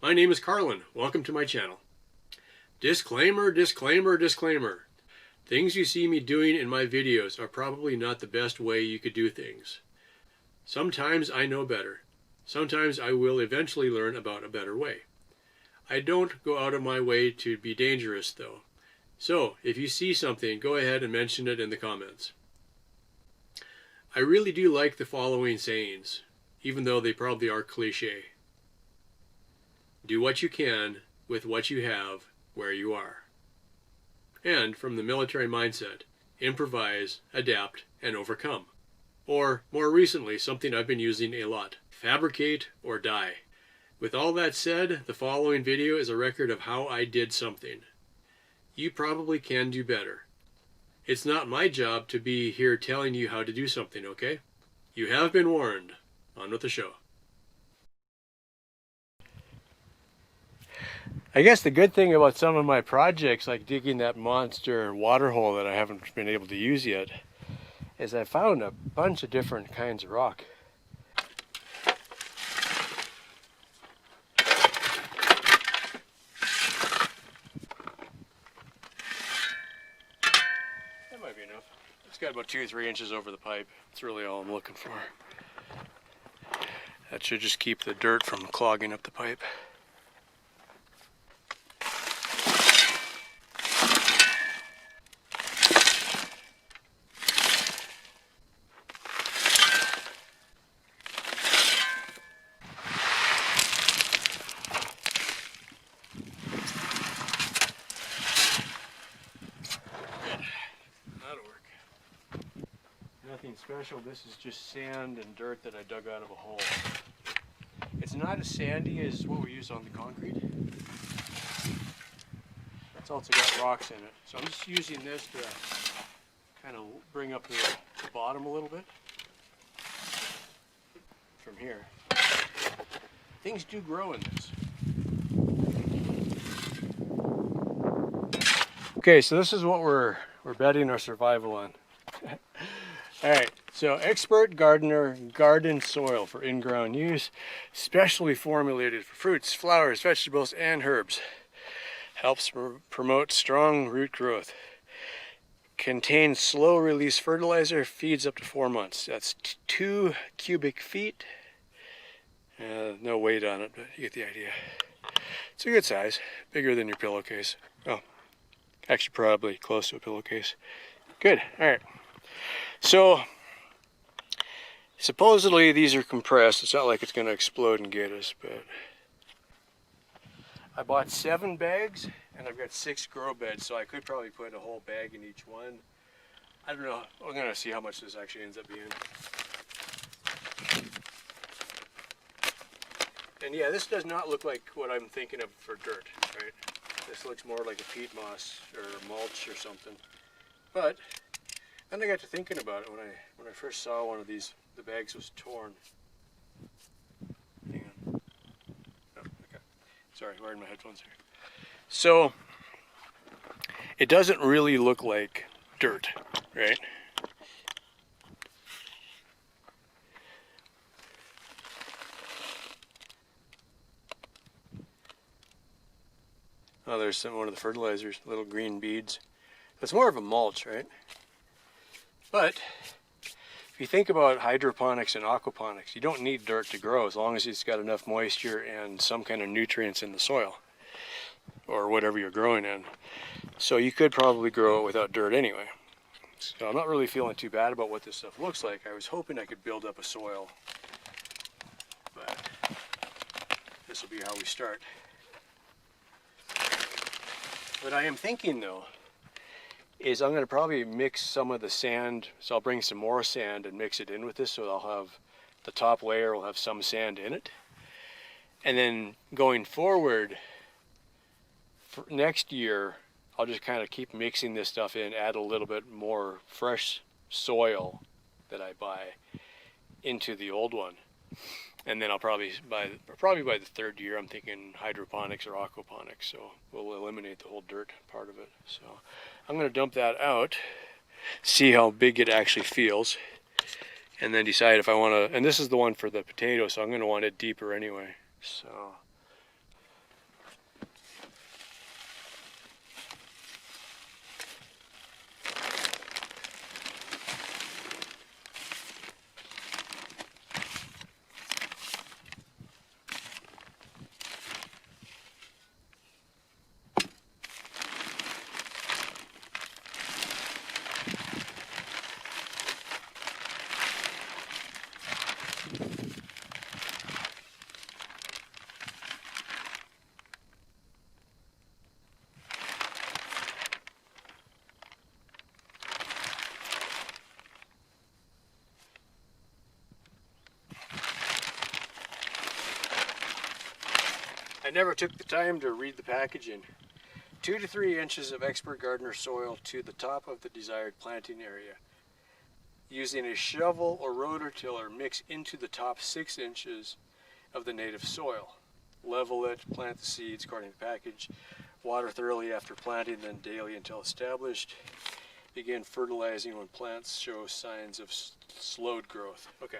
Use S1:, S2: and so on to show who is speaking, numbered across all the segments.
S1: My name is Carlin. Welcome to my channel. Disclaimer, disclaimer, disclaimer. Things you see me doing in my videos are probably not the best way you could do things. Sometimes I know better. Sometimes I will eventually learn about a better way. I don't go out of my way to be dangerous though. So if you see something, go ahead and mention it in the comments. I really do like the following sayings, even though they probably are cliche. Do what you can with what you have where you are. And from the military mindset, improvise, adapt, and overcome. Or, more recently, something I've been using a lot, fabricate or die. With all that said, the following video is a record of how I did something. You probably can do better. It's not my job to be here telling you how to do something, okay? You have been warned. On with the show. I guess the good thing about some of my projects, like digging that monster water hole that I haven't been able to use yet, is I found a bunch of different kinds of rock. That might be enough. It's got about 2 or 3 inches over the pipe. That's really all I'm looking for. That should just keep the dirt from clogging up the pipe. Nothing special. This is just sand and dirt that I dug out of a hole. It's not as sandy as what we use on the concrete. It's also got rocks in it. So I'm just using this to kind of bring up the bottom a little bit from here. Things do grow in this. Okay, so this is what we're betting our survival on. Alright, so expert gardener garden soil for in-ground use, specially formulated for fruits, flowers, vegetables, and herbs. Helps promote strong root growth. Contains slow release fertilizer, feeds up to 4 months. That's 2 cubic feet. No weight on it, but you get the idea. It's a good size, bigger than your pillowcase. Oh, actually probably close to a pillowcase. Good, alright. So, supposedly these are compressed. It's not like it's going to explode and get us, but I bought 7 bags and I've got 6 grow beds, so I could probably put a whole bag in each one. I don't know. We're going to see how much this actually ends up being. And yeah, this does not look like what I'm thinking of for dirt, right? This looks more like a peat moss or mulch or something. But then I got to thinking about it when I first saw one of these. The bags was torn. Hang on. Oh, okay. Sorry, wearing my headphones here. So it doesn't really look like dirt, right? Oh, there's one of the fertilizers, little green beads. It's more of a mulch, right? But if you think about hydroponics and aquaponics, you don't need dirt to grow as long as it's got enough moisture and some kind of nutrients in the soil or whatever you're growing in. So you could probably grow it without dirt anyway. So I'm not really feeling too bad about what this stuff looks like. I was hoping I could build up a soil, but this will be how we start. What I am thinking though is I'm going to probably mix some of the sand, so I'll bring some more sand and mix it in with this, so I'll have the top layer will have some sand in it. And then going forward, for next year, I'll just kind of keep mixing this stuff in, add a little bit more fresh soil that I buy into the old one. And then I'll probably by the 3rd year, I'm thinking hydroponics or aquaponics, so we'll eliminate the whole dirt part of it. So I'm going to dump that out, see how big it actually feels, and then decide if I want to, and this is the one for the potato, so I'm going to want it deeper anyway. So I never took the time to read the packaging. 2 to 3 inches of expert gardener soil to the top of the desired planting area. Using a shovel or rototiller, mix into the top 6 inches of the native soil. Level it, plant the seeds according to the package. Water thoroughly after planting, then daily until established. Begin fertilizing when plants show signs of slowed growth. Okay,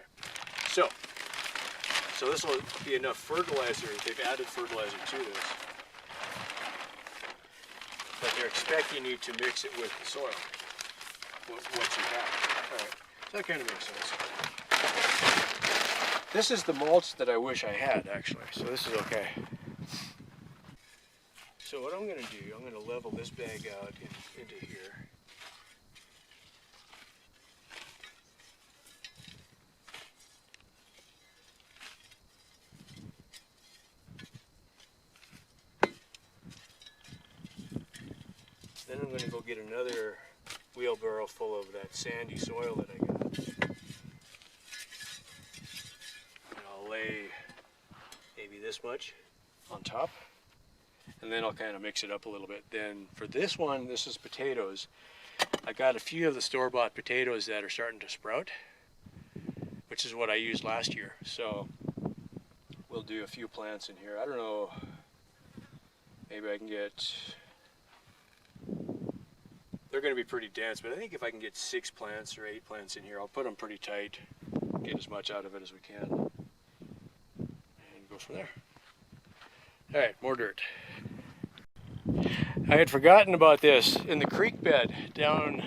S1: so this will be enough fertilizer. They've added fertilizer to this. But they're expecting you to mix it with the soil, what you have. All right, so that kind of makes sense. This is the mulch that I wish I had, actually, so this is okay. So what I'm going to do, I'm going to level this bag out into here. Then I'm going to go get another wheelbarrow full of that sandy soil that I got. And I'll lay maybe this much on top. And then I'll kind of mix it up a little bit. Then for this one, this is potatoes. I got a few of the store-bought potatoes that are starting to sprout, which is what I used last year. So we'll do a few plants in here. I don't know, maybe I can get... They're going to be pretty dense, but I think if I can get 6 plants or 8 plants in here, I'll put them pretty tight, get as much out of it as we can, and go from there. All right, more dirt. I had forgotten about this. In the creek bed down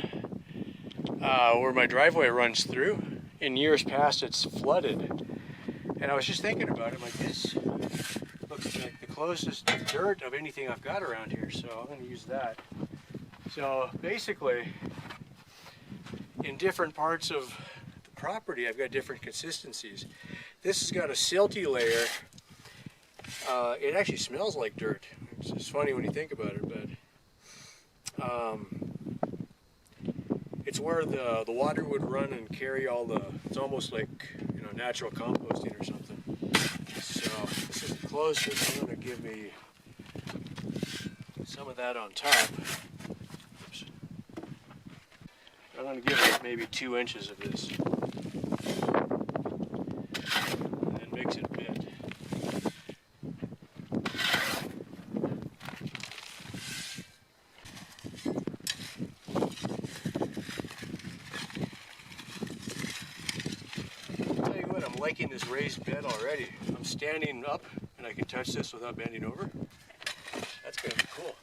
S1: where my driveway runs through, in years past it's flooded. And I was just thinking about it, like this looks like the closest dirt of anything I've got around here, so I'm going to use that. So basically, in different parts of the property, I've got different consistencies. This has got a silty layer. It actually smells like dirt. It's funny when you think about it, but it's where the water would run and carry all the. It's almost like, you know, natural composting or something. So this is the closest. I'm going to give me some of that on top. I'm going to give it maybe 2 inches of this, and then mix it a bit. I'll tell you what, I'm liking this raised bed already. I'm standing up and I can touch this without bending over. That's going to be cool.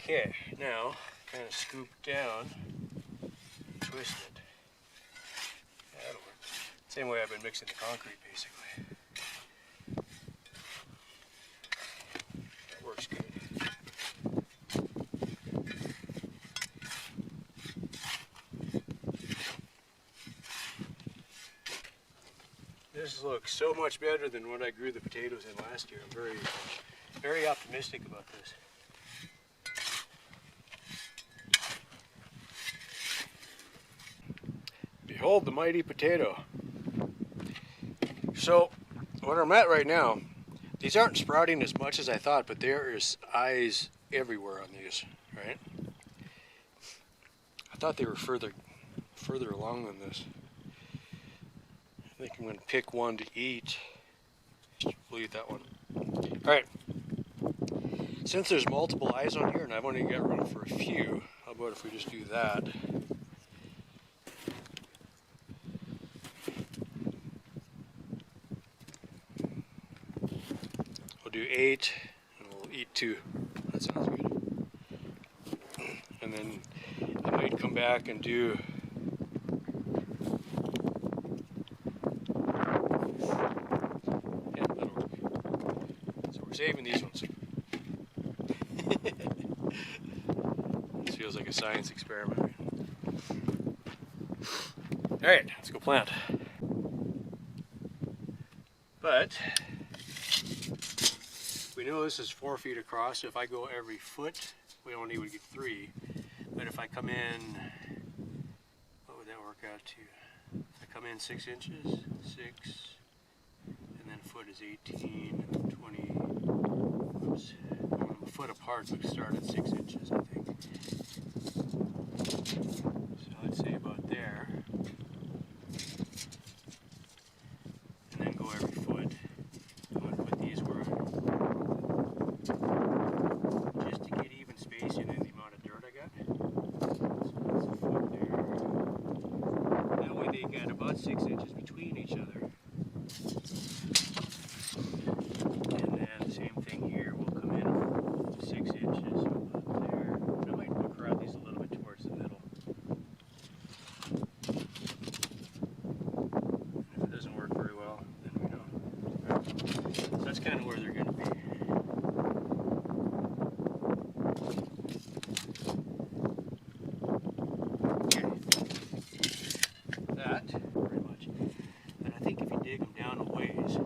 S1: Okay, now kind of scoop down, twist it. That'll work. Same way I've been mixing the concrete, basically. That works good. This looks so much better than what I grew the potatoes in last year. I'm very optimistic about this. Behold the mighty potato. So, where I'm at right now, these aren't sprouting as much as I thought, but there is eyes everywhere on these, right? I thought they were further along than this. I think I'm going to pick one to eat. We'll eat that one. Alright. Since there's multiple eyes on here and I've only got room for a few, how about if we just do that? We'll do 8 and we'll eat 2. That sounds good. And then I might come back and do saving these ones. This feels like a science experiment. Alright, let's go plant. But we know this is 4 feet across, so if I go every foot, we only would get 3. But if I come in, what would that work out to? If I come in 6 inches, 6, foot is 18, 20, oops, I'm a foot apart, so we start at 6 inches, I think. So let's say about there, and then go every foot. I'm going to put these where, just to get even spacing in the amount of dirt I got. So that's a foot there. That way they got about 6 inches between each other. And then the same thing here, we'll come in 6 inches about there. I might crowd these a little bit towards the middle. And if it doesn't work very well, then we don't. So that's kind of where they're going to be. That, pretty much. And I think if you dig them down a ways, I'm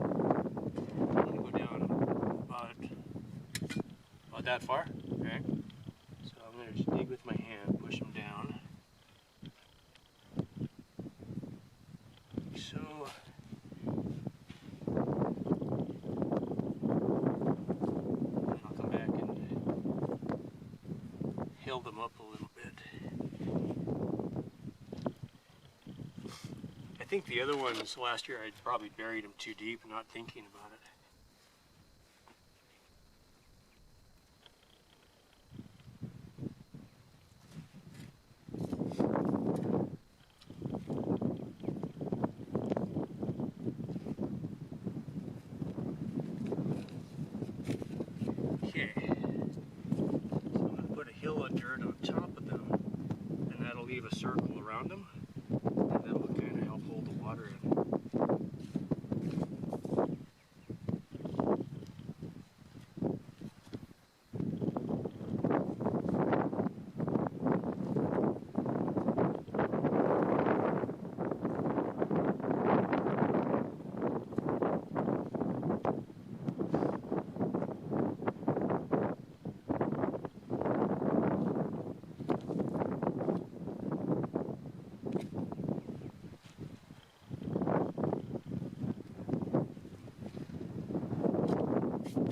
S1: going to go down about that far, okay? So I'm going to just dig with my hand, push them down. So, and I'll come back and hill them up a little bit. I think the other ones last year I probably buried them too deep, not thinking about it. Okay, so I'm going to put a hill of dirt on top of them, and that'll leave a circle around them, and that will kind of help hold the water in.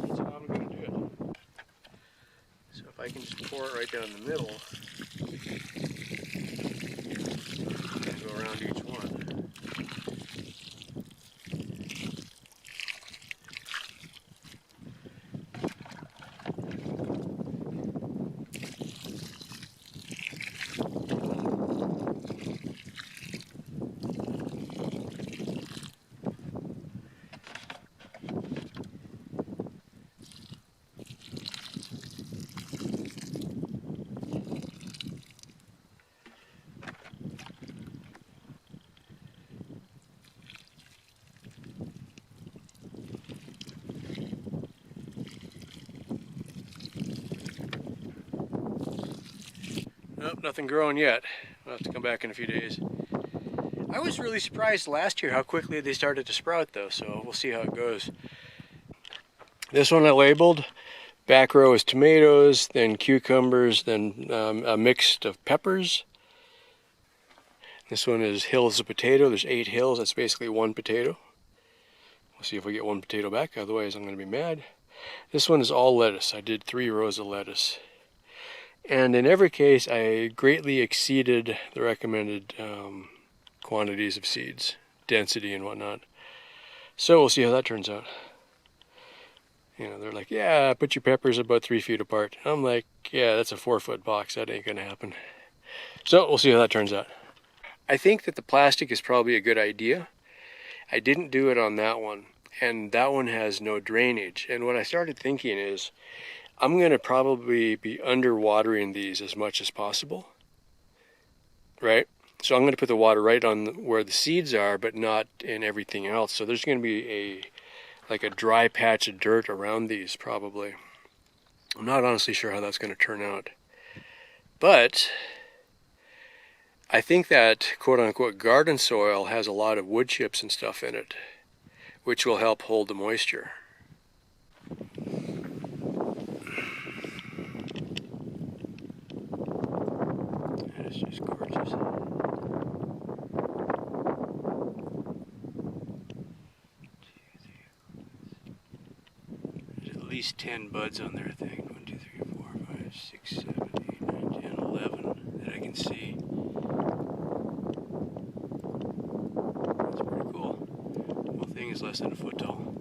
S1: That's how I'm going to do it. So if I can just pour it right down the middle, and go around each one. Nope, nothing growing yet. I'll have to come back in a few days. I was really surprised last year how quickly they started to sprout though, so we'll see how it goes. This one I labeled. Back row is tomatoes, then cucumbers, then a mix of peppers. This one is hills of potato. There's 8 hills. That's basically 1 potato. We'll see if we get 1 potato back. Otherwise, I'm going to be mad. This one is all lettuce. I did 3 rows of lettuce. And in every case, I greatly exceeded the recommended quantities of seeds, density and whatnot. So we'll see how that turns out. You know, they're like, yeah, put your peppers about 3 feet apart. I'm like, yeah, that's a 4-foot box. That ain't gonna happen. So we'll see how that turns out. I think that the plastic is probably a good idea. I didn't do it on that one, and that one has no drainage. And what I started thinking is, I'm going to probably be underwatering these as much as possible, right? So I'm going to put the water right on where the seeds are, but not in everything else. So there's going to be like a dry patch of dirt around these probably. I'm not honestly sure how that's going to turn out. But I think that quote-unquote garden soil has a lot of wood chips and stuff in it, which will help hold the moisture. It's just gorgeous. least 10 buds on there, I think. 1, 2, 3, 4, 5, 6, 7, 8, 9, 10, 11 that I can see. That's pretty cool. The whole thing is less than a foot tall.